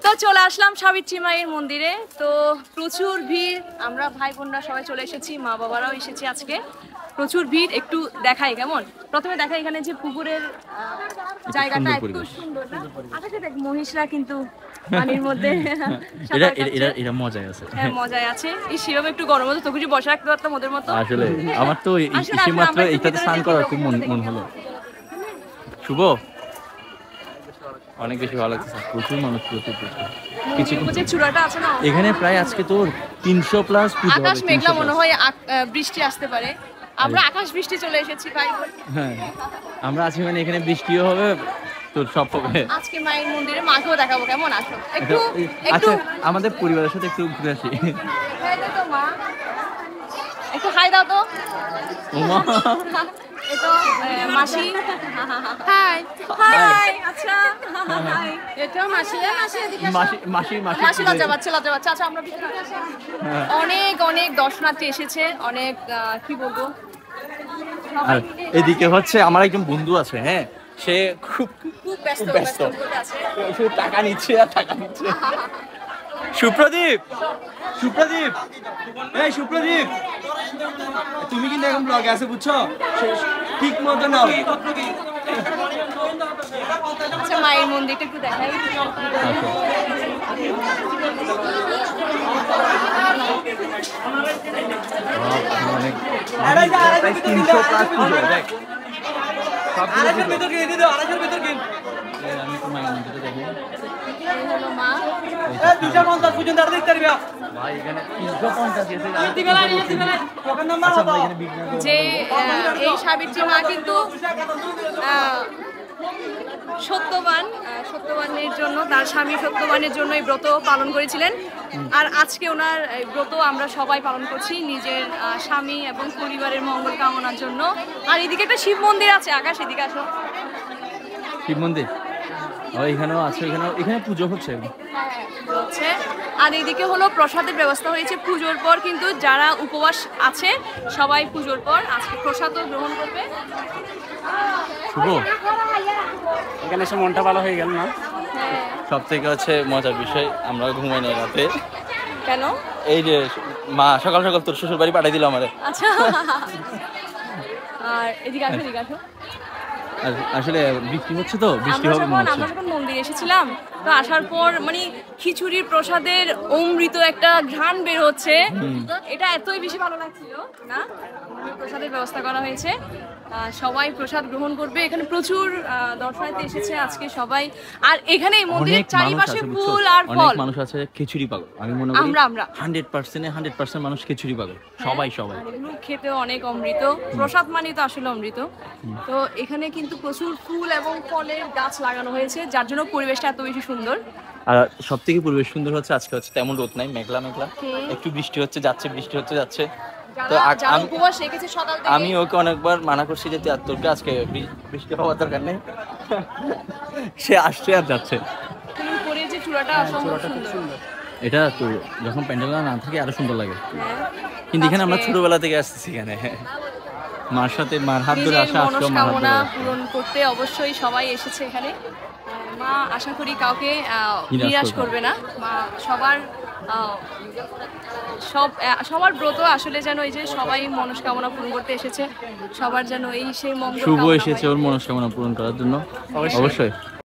তো চলে আসলাম সাবিত্রী মায়ের মন্দিরে। তো প্রচুর ভিড়, আমরা ভাই বোনরা সবাই চলে এসেছি, মা বাবারাও এসেছি আজকে। প্রচুর ভিড়, একটু দেখাই কেমন। প্রথমে দেখাই এখানে যে পুকুরের জায়গাটা এত সুন্দর না, আকাশে দেখ মহিষরা কিন্তু পানির মধ্যে এটা মজায় আছে। হ্যাঁ মজায় আছে। এই সেরকম একটু গরম হতো তো কিছু বসে রাখতে পারতাম ওদের মতো। আসলে আমার তো এই মাত্র এইটাতে স্নান করার খুব মন হলো। শুভ অনেক বেশি ভালো লাগছে, প্রচুর মানুষ, প্রচুর কিছু চূড়াটা আছে না এখানে প্রায় আজকে তোর 300 প্লাস পুজো হবে। আকাশ মেঘলা, মনে হয় বৃষ্টি আসতে পারে। আমরা আকাশ বৃষ্টি চলে এসেছি ভাই বোন। হ্যাঁ আমরা আছি মানে এখানে বৃষ্টিও হবে, তোর সব হবে। আজকে মায়ের মন্দিরে মাকেও দেখাবো কেমন। আসো একটু আচ্ছা আমাদের পরিবারের সাথে একটু ঘুরে আসি। তো মা একটু হাই দাও তো। ওমা এটা মাসি, হাই হাই। আচ্ছা হাই, এটা মাসি, মাসি মাসি লজ্জা পাচ্ছে। আচ্ছা আমরা অনেক অনেক দর্শনার্থী এসেছে, অনেক কি বলবো। আর এদিকে হচ্ছে আমার একজন বন্ধু আছে, হ্যাঁ সে খুব ব্যস্ত শুধু টাকা নিচ্ছে আর টাকা নিচ্ছে। সুপ্রদীপ এই সুপ্রদীপ, তুমি কিন্তু এখন ব্লগে আছে বুঝছো, ঠিক মতো নাও। আচ্ছা মায়ের মন্দিরটা একটু দেখাই। অনেক 300 প্লাস পুজো দেখ। আমি তো মায়ের মন্দিরটা দেখি। মা ভাই এখানে 350 যে এই সাবিত্রী মা কিন্তু সত্যবানের জন্য, তার স্বামী সত্যবানের জন্য এই ব্রত পালন করেছিলেন। আর আজকে ওনার ব্রত আমরা সবাই পালন করছি নিজের স্বামী এবং পরিবারের মঙ্গল কামনার জন্য। আর এদিকে একটা শিব মন্দির আছে, আকাশ এদিকে আসো। শিব মন্দির এখানেও আছে, এখানে পুজো হচ্ছে। আর এদিকে হলো প্রসাদের ব্যবস্থা হয়েছে পুজোর পর, কিন্তু যারা উপবাস আছে সবাই পুজোর পর আজকে প্রসাদও গ্রহণ করবে। শুভ এখানে এসে মনটা ভালো হয়ে গেল না? সব থেকে হচ্ছে মজার বিষয়, আমরা ঘুমাই নাই রাতে। কেন? এই যে মা সকাল সকাল তোর শ্বশুর বাড়ি পাঠিয়ে দিল আমারে। আচ্ছা আর এদিকে আসো। আসলে বৃষ্টি হচ্ছে তো, বৃষ্টি হবে মনে হচ্ছে। আমরা যখন মন্দিরে এসেছিলাম তো আসার পর মানে খিচুড়ির প্রসাদের অমৃত একটা ঘ্রাণ বের হচ্ছে, এটা এতই বেশি ভালো লাগছিল না। প্রসাদের ব্যবস্থা করা হয়েছে, সবাই প্রসাদ গ্রহণ করবে। এখানে প্রচুর দর্শনার্থী এসেছে আজকে সবাই। আর এখানে এই মন্দিরের চারিপাশে ফুল আর ফল। অনেক মানুষ আছে খিচুড়ি পাগল। আমি মনে করি আমরা 100% মানুষ খিচুড়ি পাগল, সবাই এগুলো খেতেও অনেক অমৃত। প্রসাদ মানে তো আসলে অমৃত। তো এখানে কিন্তু প্রচুর ফুল এবং ফলের গাছ লাগানো হয়েছে, যার জন্য পরিবেশটা এত বেশি সুন্দর। আর সব থেকে পরিবেশ সুন্দর হচ্ছে আজকে হচ্ছে তেমন রোদ নাই, মেঘলা একটু বৃষ্টি হচ্ছে যাচ্ছে। তো আমি ওকে অনেকবার মানা করছি যে তোরকে আজকে বৃষ্টি হওয়ার দরকার নেই, সে আসছে আর যাচ্ছে। এটা তো যখন প্যান্ডেল না থাকে আরো সুন্দর লাগে। কিন্তু এখানে আমরা ছোটবেলা থেকে আসতেছি, এখানে মার সাথে মার হাত ধরে আসা, মনস্কামনা পূরণ করতে অবশ্যই সবাই এসেছে এখানে। মা আশা করি কাউকে নিরাশ করবে না। মা সবার ব্রত আসলে যেন এই যে সবাই মনস্কামনা পূরণ করতে এসেছে, সবার যেন এই সেই মঙ্গল। শুভ এসেছে ওর মনস্কামনা পূরণ করার জন্য অবশ্যই।